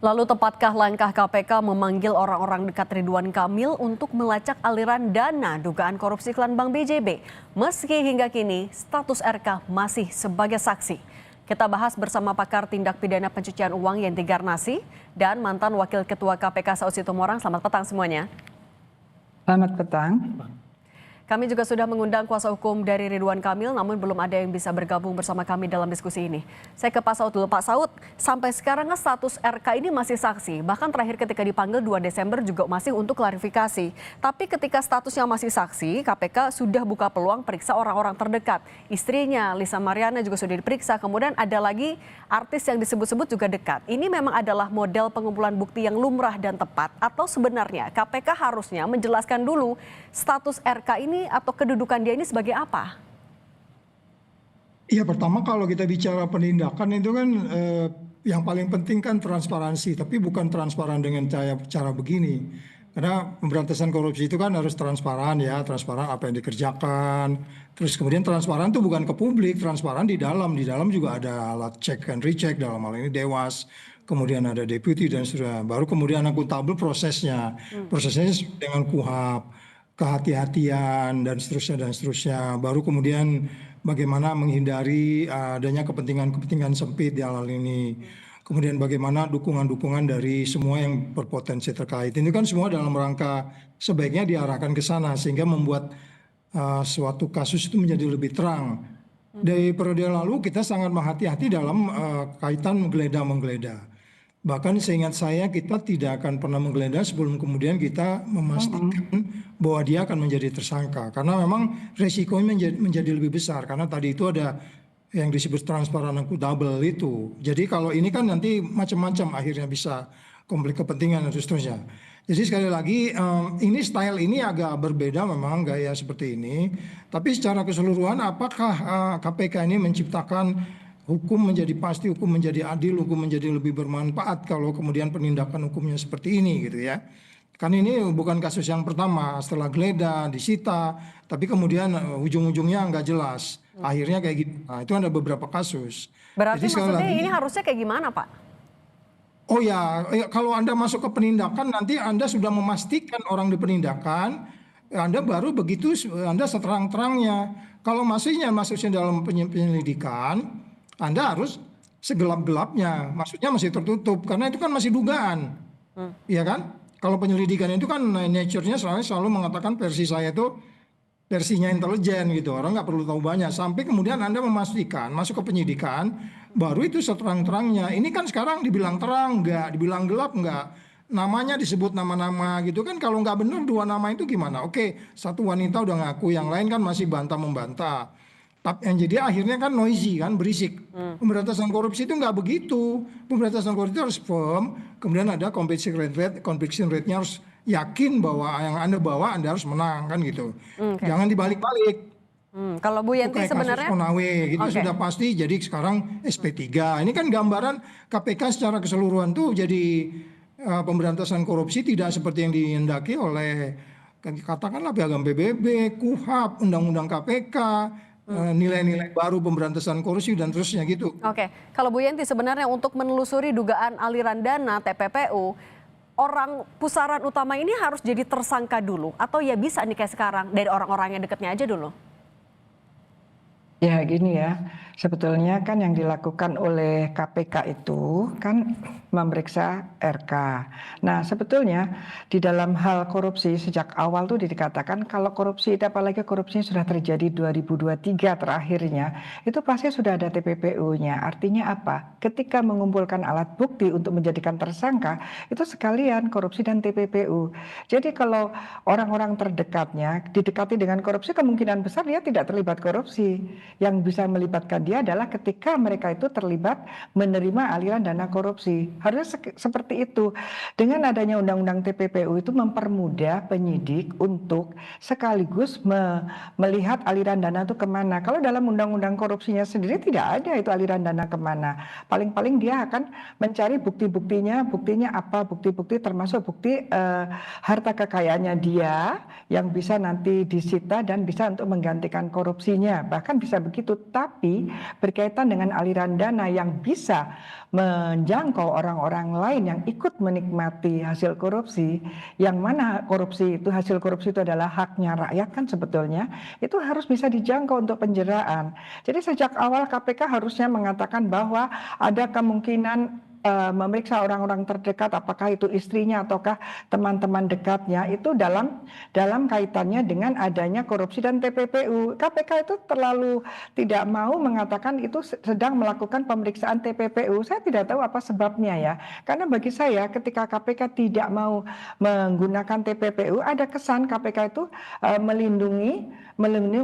Lalu tepatkah langkah KPK memanggil orang-orang dekat Ridwan Kamil untuk melacak aliran dana dugaan korupsi klan Bank BJB? Meski hingga kini status RK masih sebagai saksi. Kita bahas bersama pakar tindak pidana pencucian uang Yenti Garnasi dan mantan Wakil Ketua KPK Saud Situmorang. Selamat petang semuanya. Selamat petang. Kami juga sudah mengundang kuasa hukum dari Ridwan Kamil, namun belum ada yang bisa bergabung bersama kami dalam diskusi ini. Saya ke Pak Saud dulu. Pak Saud, sampai sekarang status RK ini masih saksi. Bahkan terakhir ketika dipanggil 2 Desember juga masih untuk klarifikasi. Tapi ketika statusnya masih saksi, KPK sudah buka peluang periksa orang-orang terdekat. Istrinya, Lisa Mariana juga sudah diperiksa. Kemudian ada lagi artis yang disebut-sebut juga dekat. Ini memang adalah model pengumpulan bukti yang lumrah dan tepat? Atau sebenarnya KPK harusnya menjelaskan dulu status RK ini atau kedudukan dia ini sebagai apa? Ya, pertama kalau kita bicara penindakan itu kan yang paling penting kan transparansi, tapi bukan transparan dengan cara begini. Karena pemberantasan korupsi itu kan harus transparan ya, transparan apa yang dikerjakan. Terus kemudian transparan itu bukan ke publik, transparan di dalam juga ada alat check and recheck, dalam hal ini Dewas. Kemudian ada deputi dan seterusnya. Baru kemudian akuntabel prosesnya. Prosesnya dengan KUHP, kehati-hatian dan seterusnya. Baru kemudian bagaimana menghindari adanya kepentingan sempit di hal ini. Kemudian bagaimana dukungan-dukungan dari semua yang berpotensi terkait. Ini kan semua dalam rangka sebaiknya diarahkan ke sana sehingga membuat suatu kasus itu menjadi lebih terang. Dari periode lalu kita sangat menghati-hati dalam kaitan menggeledah. Bahkan seingat saya kita tidak akan pernah menggeledah sebelum kemudian kita memastikan bahwa dia akan menjadi tersangka. Karena memang resikonya menjadi lebih besar. Karena tadi itu ada yang disebut transparan akuntabel itu. Jadi kalau ini kan nanti macam-macam akhirnya bisa konflik kepentingan dan seterusnya. Jadi sekali lagi ini style ini agak berbeda memang gaya seperti ini. Tapi secara keseluruhan apakah KPK ini menciptakan hukum menjadi pasti, hukum menjadi adil, hukum menjadi lebih bermanfaat kalau kemudian penindakan hukumnya seperti ini gitu ya. Kan ini bukan kasus yang pertama setelah geledah, disita, tapi kemudian ujung-ujungnya nggak jelas. Akhirnya kayak gitu. Nah, itu ada beberapa kasus. Berarti Jadi maksudnya ini harusnya kayak gimana, Pak? Oh ya, kalau Anda masuk ke penindakan nanti Anda sudah memastikan orang di penindakan, Anda baru begitu Anda seterang-terangnya. Kalau masuknya dalam penyelidikan, Anda harus segelap-gelapnya, maksudnya masih tertutup karena itu kan masih dugaan, ya kan? Kalau penyelidikan itu kan nature-nya selalu mengatakan versi saya itu versinya intelijen gitu, orang nggak perlu tahu banyak. Sampai kemudian Anda memastikan masuk ke penyidikan, baru itu seterang-terangnya. Ini kan sekarang dibilang terang nggak, dibilang gelap nggak. Namanya disebut nama-nama gitu kan, kalau nggak benar 2 nama itu gimana? Oke, satu wanita udah ngaku, yang lain kan masih bantah-membantah. Tapi yang jadi akhirnya kan noisy kan, berisik. Pemberantasan korupsi itu nggak begitu. Pemberantasan korupsi itu harus firm, kemudian ada conviction rate-nya harus yakin bahwa yang Anda bawa Anda harus menang kan gitu. Jangan dibalik-balik. Kalau Bu Yenti Kayak kasus sebenarnya, Konawe itu sudah pasti jadi sekarang SP3. Ini kan gambaran KPK secara keseluruhan tuh jadi pemberantasan korupsi tidak seperti yang dihendaki oleh katakanlah piagam PBB, KUHP, Undang-Undang KPK, nilai-nilai baru pemberantasan korupsi dan terusnya gitu. Oke, kalau Bu Yenti sebenarnya untuk menelusuri dugaan aliran dana TPPU, orang pusaran utama ini harus jadi tersangka dulu atau ya bisa nih kayak sekarang dari orang-orang yang dekatnya aja dulu? Ya gini ya, sebetulnya kan yang dilakukan oleh KPK itu kan memeriksa RK. Nah sebetulnya di dalam hal korupsi sejak awal tuh dikatakan kalau korupsi, apalagi korupsinya sudah terjadi 2023 terakhirnya, itu pasti sudah ada TPPU-nya. Artinya apa? Ketika mengumpulkan alat bukti untuk menjadikan tersangka, itu sekalian korupsi dan TPPU. Jadi kalau orang-orang terdekatnya didekati dengan korupsi, kemungkinan besar dia tidak terlibat korupsi. Yang bisa melibatkan dia adalah ketika mereka itu terlibat menerima aliran dana korupsi. Harusnya seperti itu. Dengan adanya undang-undang TPPU itu mempermudah penyidik untuk sekaligus melihat aliran dana itu kemana. Kalau dalam undang-undang korupsinya sendiri tidak ada itu aliran dana kemana. Paling-paling dia akan mencari bukti-buktinya apa, bukti-bukti termasuk bukti harta kekayaannya dia yang bisa nanti disita dan bisa untuk menggantikan korupsinya. Bahkan bisa begitu, tapi berkaitan dengan aliran dana yang bisa menjangkau orang-orang lain yang ikut menikmati hasil korupsi, yang mana hasil korupsi itu adalah haknya rakyat kan sebetulnya, itu harus bisa dijangkau untuk penjeraan. Jadi sejak awal KPK harusnya mengatakan bahwa ada kemungkinan memeriksa orang-orang terdekat, apakah itu istrinya ataukah teman-teman dekatnya, itu dalam kaitannya dengan adanya korupsi dan TPPU. KPK itu terlalu tidak mau mengatakan itu sedang melakukan pemeriksaan TPPU. Saya tidak tahu apa sebabnya ya. Karena bagi saya ketika KPK tidak mau menggunakan TPPU, ada kesan KPK itu melindungi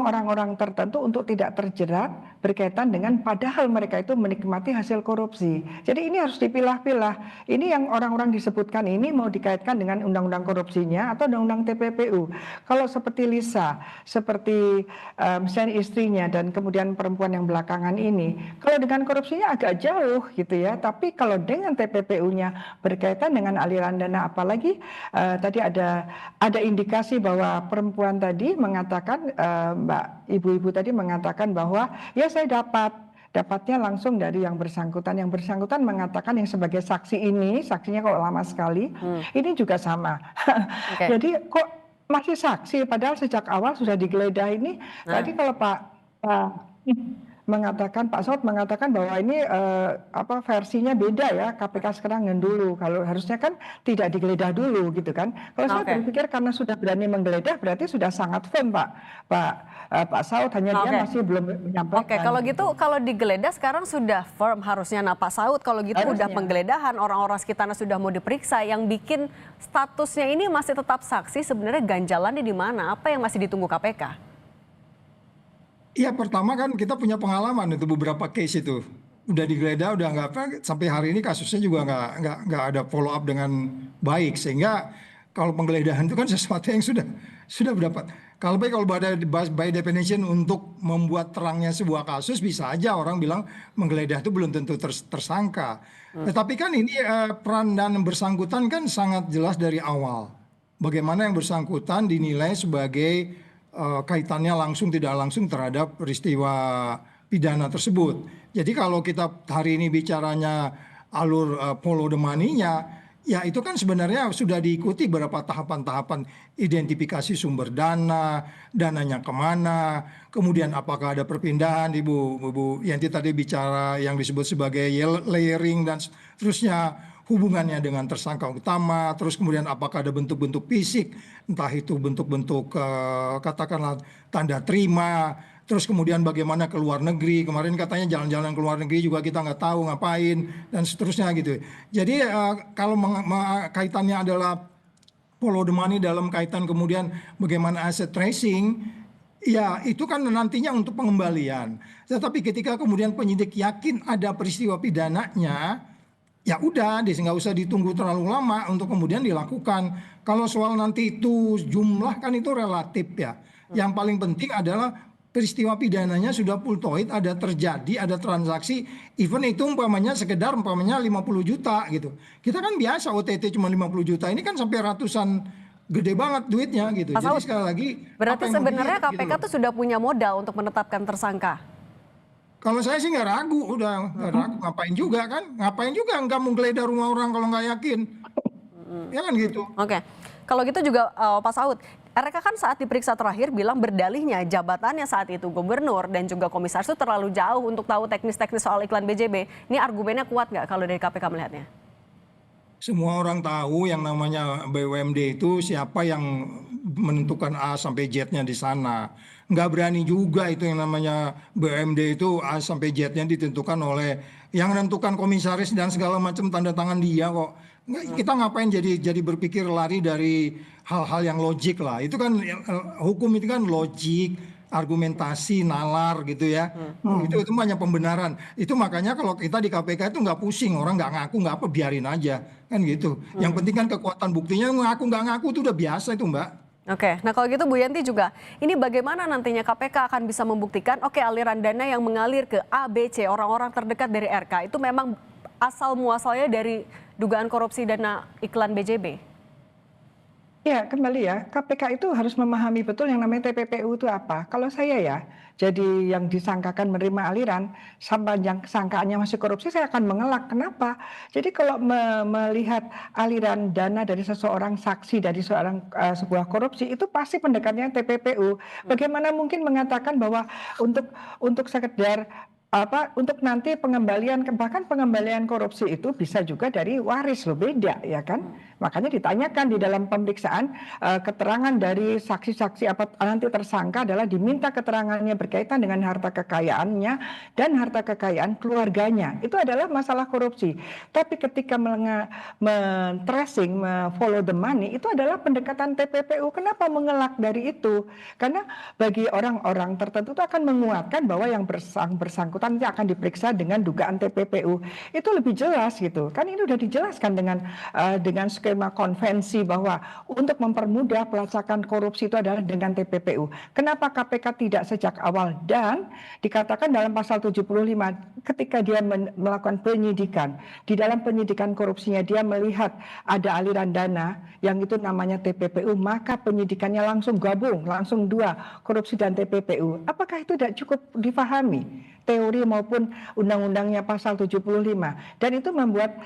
orang-orang tertentu untuk tidak terjerat berkaitan dengan padahal mereka itu menikmati hasil korupsi. Jadi ini harus dipilah-pilah. Ini yang orang-orang disebutkan ini mau dikaitkan dengan undang-undang korupsinya atau undang-undang TPPU. Kalau seperti Lisa, seperti misalnya istrinya dan kemudian perempuan yang belakangan ini, kalau dengan korupsinya agak jauh gitu ya. Tapi kalau dengan TPPU-nya berkaitan dengan aliran dana, apalagi tadi ada indikasi bahwa perempuan tadi mengatakan, Mbak ibu-ibu tadi mengatakan bahwa ya saya dapatnya langsung dari yang bersangkutan. Yang bersangkutan mengatakan yang sebagai saksi ini, saksinya kok lama sekali, ini juga sama. Oke. Jadi kok masih saksi padahal sejak awal sudah digeledah ini. Tadi kalau Pak Saud mengatakan bahwa ini versinya beda ya, KPK sekarang yang dulu. Kalau harusnya kan tidak digeledah dulu gitu kan. Kalau saya berpikir karena sudah berani menggeledah berarti sudah sangat firm Pak Saud, hanya dia masih belum menyampaikan. Oke, kalau gitu kalau digeledah sekarang sudah firm harusnya. Nah Pak Saud kalau gitu udah penggeledahan, orang-orang sekitarnya sudah mau diperiksa, yang bikin statusnya ini masih tetap saksi, sebenarnya ganjalannya di mana? Apa yang masih ditunggu KPK? Iya, pertama kan kita punya pengalaman itu beberapa case itu udah digeledah, udah nggak apa, sampai hari ini kasusnya juga nggak ada follow up dengan baik, sehingga kalau penggeledahan itu kan sesuatu yang sudah berdapat. Kalau by definition untuk membuat terangnya sebuah kasus, bisa aja orang bilang menggeledah itu belum tentu tersangka. Tetapi kan ini peran dan bersangkutan kan sangat jelas dari awal. Bagaimana yang bersangkutan dinilai sebagai kaitannya langsung tidak langsung terhadap peristiwa pidana tersebut. Jadi kalau kita hari ini bicaranya alur follow the money-nya, ya itu kan sebenarnya sudah diikuti beberapa tahapan-tahapan identifikasi sumber dana, dananya kemana, kemudian apakah ada perpindahan, Ibu Yanti tadi bicara yang disebut sebagai layering dan seterusnya, hubungannya dengan tersangka utama, terus kemudian apakah ada bentuk-bentuk fisik, entah itu bentuk-bentuk katakanlah tanda terima, terus kemudian bagaimana ke luar negeri, kemarin katanya jalan-jalan ke luar negeri juga kita nggak tahu ngapain, dan seterusnya gitu. Jadi kalau kaitannya adalah follow the money dalam kaitan kemudian bagaimana asset tracing, ya itu kan nantinya untuk pengembalian. Tetapi ketika kemudian penyidik yakin ada peristiwa pidananya, ya udah, nggak usah ditunggu terlalu lama untuk kemudian dilakukan. Kalau soal nanti itu jumlah kan itu relatif ya. Yang paling penting adalah peristiwa pidananya sudah pultoid, ada terjadi, ada transaksi, even itu umpamanya 50 juta gitu. Kita kan biasa OTT cuma 50 juta, ini kan sampai ratusan, gede banget duitnya gitu. Pak Jadi Saud, sekali lagi, berarti sebenarnya KPK gitu tuh sudah punya modal untuk menetapkan tersangka. kalau saya sih nggak ragu, udah nggak ragu, ngapain juga nggak menggeledah rumah orang kalau nggak yakin, ya kan gitu. Oke, kalau gitu juga Pak Saud, RK kan saat diperiksa terakhir bilang berdalihnya jabatannya saat itu gubernur dan juga komisaris itu terlalu jauh untuk tahu teknis-teknis soal iklan BJB. Ini argumennya kuat nggak kalau dari KPK melihatnya? Semua orang tahu yang namanya BUMD itu siapa yang menentukan A sampai Z-nya di sana. Nggak berani juga itu yang namanya BUMD itu A sampai Z-nya ditentukan oleh yang menentukan komisaris dan segala macam tanda tangan dia kok. Kita ngapain jadi berpikir lari dari hal-hal yang logik lah. Itu kan hukum itu kan logik, argumentasi, nalar gitu ya. Itu banyak pembenaran. Itu makanya kalau kita di KPK itu nggak pusing, orang nggak ngaku nggak apa, biarin aja kan gitu. Yang penting kan kekuatan buktinya, ngaku nggak ngaku itu udah biasa itu Mbak. Oke, nah kalau gitu Bu Yanti juga, ini bagaimana nantinya KPK akan bisa membuktikan, oke aliran dana yang mengalir ke A, B, C, orang-orang terdekat dari RK, itu memang asal muasalnya dari dugaan korupsi dana iklan BJB? Ya, kembali ya, KPK itu harus memahami betul yang namanya TPPU itu apa. Kalau saya ya, jadi yang disangkakan menerima aliran, sampai yang sangkaannya masih korupsi, saya akan mengelak. Kenapa? Jadi kalau melihat aliran dana dari seseorang saksi dari sebuah korupsi, itu pasti pendekatannya TPPU. Bagaimana mungkin mengatakan bahwa untuk sekedar untuk nanti pengembalian, bahkan pengembalian korupsi itu bisa juga dari waris, loh, beda ya kan. Makanya ditanyakan di dalam pemeriksaan, keterangan dari saksi-saksi apa nanti tersangka adalah diminta keterangannya berkaitan dengan harta kekayaannya dan harta kekayaan keluarganya. Itu adalah masalah korupsi. Tapi ketika men-tracing, follow the money, itu adalah pendekatan TPPU. Kenapa mengelak dari itu? Karena bagi orang-orang tertentu itu akan menguatkan bahwa yang bersangkutan nanti akan diperiksa dengan dugaan TPPU. Itu lebih jelas gitu. Kan ini sudah dijelaskan dengan skema konvensi bahwa untuk mempermudah pelacakan korupsi itu adalah dengan TPPU. Kenapa KPK tidak sejak awal? Dan dikatakan dalam pasal 75 ketika dia melakukan penyidikan, di dalam penyidikan korupsinya dia melihat ada aliran dana yang itu namanya TPPU, maka penyidikannya langsung gabung, langsung dua, korupsi dan TPPU. Apakah itu tidak cukup difahami? Teori maupun undang-undangnya pasal 75. Dan itu membuat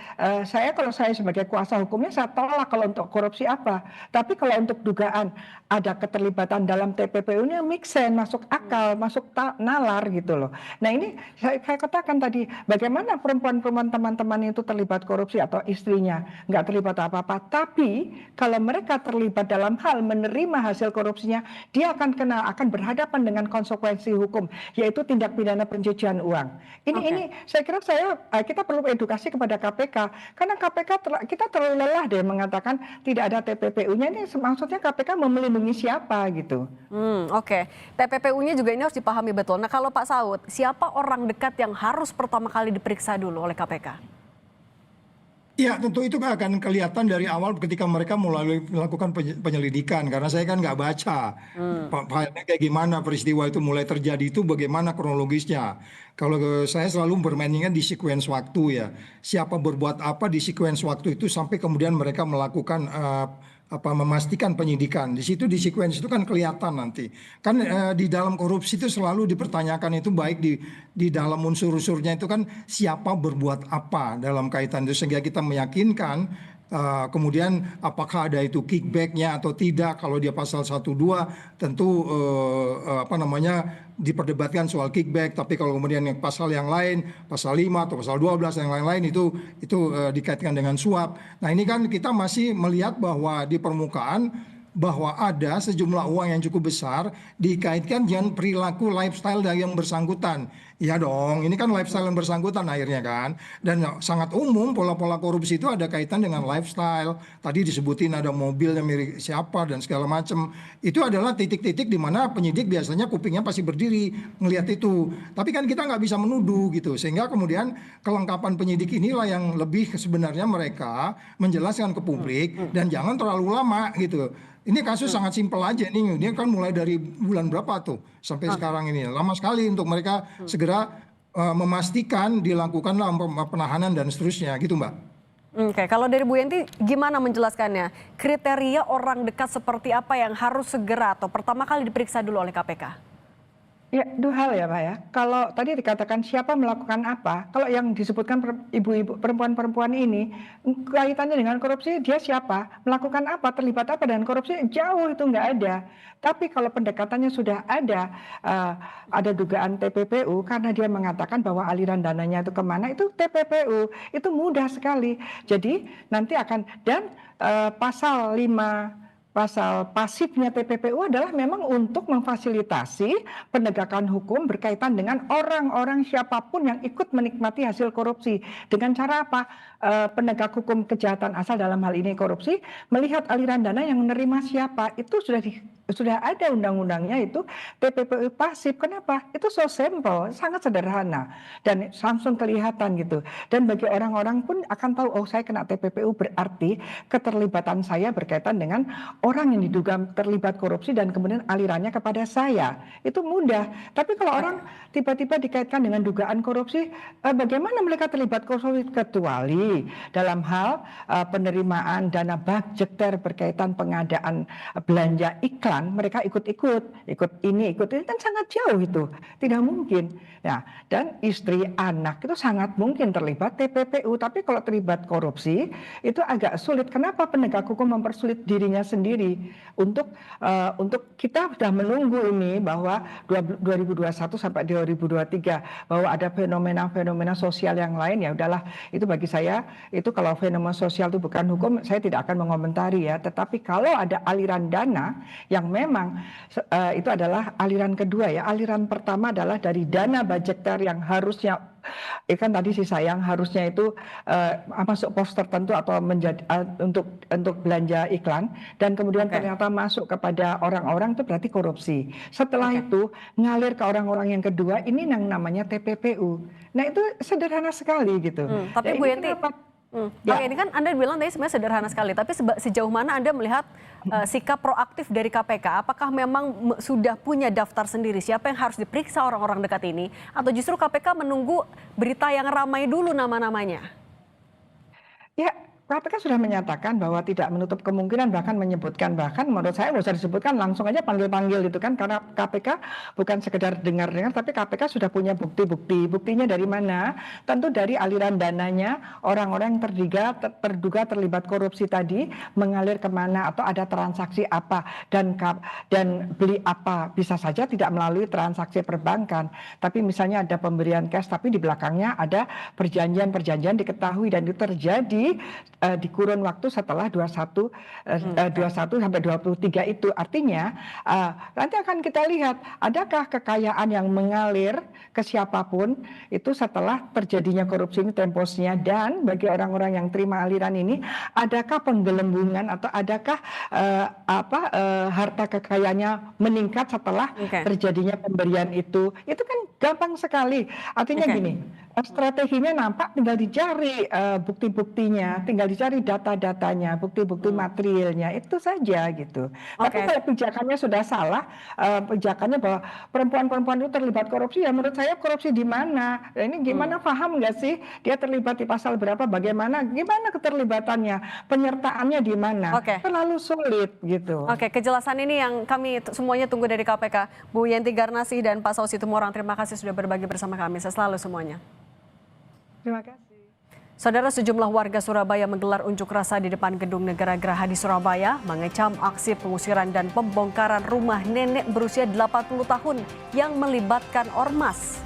kalau saya sebagai kuasa hukumnya, saya tolak kalau untuk korupsi apa. Tapi kalau untuk dugaan ada keterlibatan dalam TPPU-nya make sense, masuk akal, masuk nalar gitu loh. Nah ini saya katakan tadi, bagaimana perempuan-perempuan teman-teman itu terlibat korupsi atau istrinya nggak terlibat apa-apa. Tapi kalau mereka terlibat dalam hal menerima hasil korupsinya, dia akan berhadapan dengan konsekuensi hukum, yaitu tindak pidana pencucian uang. Ini saya kira kita perlu edukasi kepada KPK, karena KPK kita terlalu lelah deh mengatakan tidak ada TPPU-nya. Ini maksudnya KPK mau melindungi siapa gitu. Oke. TPPU-nya juga ini harus dipahami betul. Nah kalau Pak Saud, siapa orang dekat yang harus pertama kali diperiksa dulu oleh KPK? Ya tentu itu akan kelihatan dari awal ketika mereka mulai melakukan penyelidikan, karena saya kan nggak baca filenya kayak gimana peristiwa itu mulai terjadi itu bagaimana kronologisnya. Kalau saya selalu bermainnya di sequence waktu ya, siapa berbuat apa di sequence waktu itu sampai kemudian mereka melakukan memastikan penyidikan. Di situ di sequence itu kan kelihatan nanti. Kan di dalam korupsi itu selalu dipertanyakan itu baik di dalam unsur-unsurnya itu kan siapa berbuat apa dalam kaitan itu, sehingga kita meyakinkan kemudian apakah ada itu kickbacknya atau tidak. Kalau dia pasal 12 tentu diperdebatkan soal kickback, tapi kalau kemudian yang pasal yang lain, pasal 5 atau pasal 12 yang lain-lain itu dikaitkan dengan suap. Nah ini kan kita masih melihat bahwa di permukaan bahwa ada sejumlah uang yang cukup besar dikaitkan dengan perilaku lifestyle dari yang bersangkutan. Iya dong, ini kan lifestyle yang bersangkutan akhirnya kan. Dan sangat umum pola-pola korupsi itu ada kaitan dengan lifestyle. Tadi disebutin ada mobil yang milik siapa dan segala macam. Itu adalah titik-titik di mana penyidik biasanya kupingnya pasti berdiri ngelihat itu. Tapi kan kita nggak bisa menuduh gitu. Sehingga kemudian kelengkapan penyidik inilah yang lebih sebenarnya mereka menjelaskan ke publik dan jangan terlalu lama gitu. Ini kasus sangat simpel aja nih, dia kan mulai dari bulan berapa tuh sampai sekarang ini, lama sekali untuk mereka segera memastikan dilakukanlah penahanan dan seterusnya gitu Mbak. Oke, kalau dari Bu Yenti gimana menjelaskannya? Kriteria orang dekat seperti apa yang harus segera atau pertama kali diperiksa dulu oleh KPK? Ya, dua hal ya Pak ya. Kalau tadi dikatakan siapa melakukan apa, kalau yang disebutkan ibu-ibu perempuan-perempuan ini kaitannya dengan korupsi, dia siapa, melakukan apa, terlibat apa dengan korupsi, jauh itu nggak ada. Tapi kalau pendekatannya sudah ada dugaan TPPU karena dia mengatakan bahwa aliran dananya itu kemana, itu TPPU, itu mudah sekali. Jadi nanti akan, dan pasal 5, pasal pasifnya TPPU adalah memang untuk memfasilitasi penegakan hukum berkaitan dengan orang-orang siapapun yang ikut menikmati hasil korupsi. Dengan cara apa? Penegak hukum kejahatan asal dalam hal ini korupsi melihat aliran dana yang menerima siapa, itu sudah sudah ada undang-undangnya itu TPPU pasif. Kenapa? Itu so simple, sangat sederhana dan langsung kelihatan gitu. Dan bagi orang-orang pun akan tahu, oh saya kena TPPU berarti keterlibatan saya berkaitan dengan orang yang diduga terlibat korupsi dan kemudian alirannya kepada saya. Itu mudah. Tapi kalau orang tiba-tiba dikaitkan dengan dugaan korupsi, bagaimana mereka terlibat korupsi? Kecuali dalam hal penerimaan dana budgeter berkaitan pengadaan belanja iklan, mereka ikut ini kan sangat jauh itu, tidak mungkin. Ya, dan istri, anak itu sangat mungkin terlibat TPPU, tapi kalau terlibat korupsi itu agak sulit. Kenapa penegak hukum mempersulit dirinya sendiri untuk kita sudah menunggu ini bahwa 2021 sampai 2023 bahwa ada fenomena-fenomena sosial yang lain, ya udahlah, itu bagi saya itu kalau fenomena sosial itu bukan hukum, saya tidak akan mengomentari ya. Tetapi kalau ada aliran dana yang memang itu adalah aliran kedua ya. Aliran pertama adalah dari dana budgeter yang harusnya kan tadi sih sayang harusnya itu masuk pos tertentu atau menjadi untuk belanja iklan dan kemudian ternyata masuk kepada orang-orang, itu berarti korupsi. Setelah itu ngalir ke orang-orang yang kedua, ini yang namanya TPPU. Nah itu sederhana sekali gitu. Tapi Bu Yenti, Ya. Oke, ini kan Anda bilang tadi sebenarnya sederhana sekali, tapi sejauh mana Anda melihat sikap proaktif dari KPK? Apakah memang sudah punya daftar sendiri siapa yang harus diperiksa orang-orang dekat ini? Atau justru KPK menunggu berita yang ramai dulu nama-namanya? Ya, KPK sudah menyatakan bahwa tidak menutup kemungkinan, bahkan menyebutkan, bahkan menurut saya nggak usah disebutkan, langsung aja panggil-panggil gitu kan, karena KPK bukan sekedar dengar-dengar, tapi KPK sudah punya bukti-bukti. Buktinya dari mana? Tentu dari aliran dananya orang-orang yang terduga terlibat korupsi tadi mengalir kemana atau ada transaksi apa dan beli apa. Bisa saja tidak melalui transaksi perbankan, tapi misalnya ada pemberian cash, tapi di belakangnya ada perjanjian-perjanjian diketahui dan itu terjadi di kurun waktu setelah 21 sampai 23 itu. Artinya nanti akan kita lihat adakah kekayaan yang mengalir ke siapapun itu setelah terjadinya korupsi ini temposnya, dan bagi orang-orang yang terima aliran ini adakah penggelembungan atau adakah harta kekayaannya meningkat setelah terjadinya pemberian itu kan gampang sekali. Artinya gini, strateginya nampak, tinggal dicari bukti-buktinya, tinggal dicari data-datanya, bukti-bukti materialnya, itu saja gitu. Tapi kalau pijakannya sudah salah, pijakannya bahwa perempuan-perempuan itu terlibat korupsi, ya menurut saya korupsi di mana? Ini gimana, paham nggak sih dia terlibat di pasal berapa, bagaimana, gimana keterlibatannya, penyertaannya di mana? Terlalu sulit gitu. Oke, kejelasan ini yang kami semuanya tunggu dari KPK. Bu Yenti Garnasih dan Pak Saud Situmorang, terima kasih sudah berbagi bersama kami. Saya selalu semuanya. Terima kasih. Saudara, sejumlah warga Surabaya menggelar unjuk rasa di depan Gedung Negara Geraha di Surabaya mengecam aksi pengusiran dan pembongkaran rumah nenek berusia 80 tahun yang melibatkan ormas.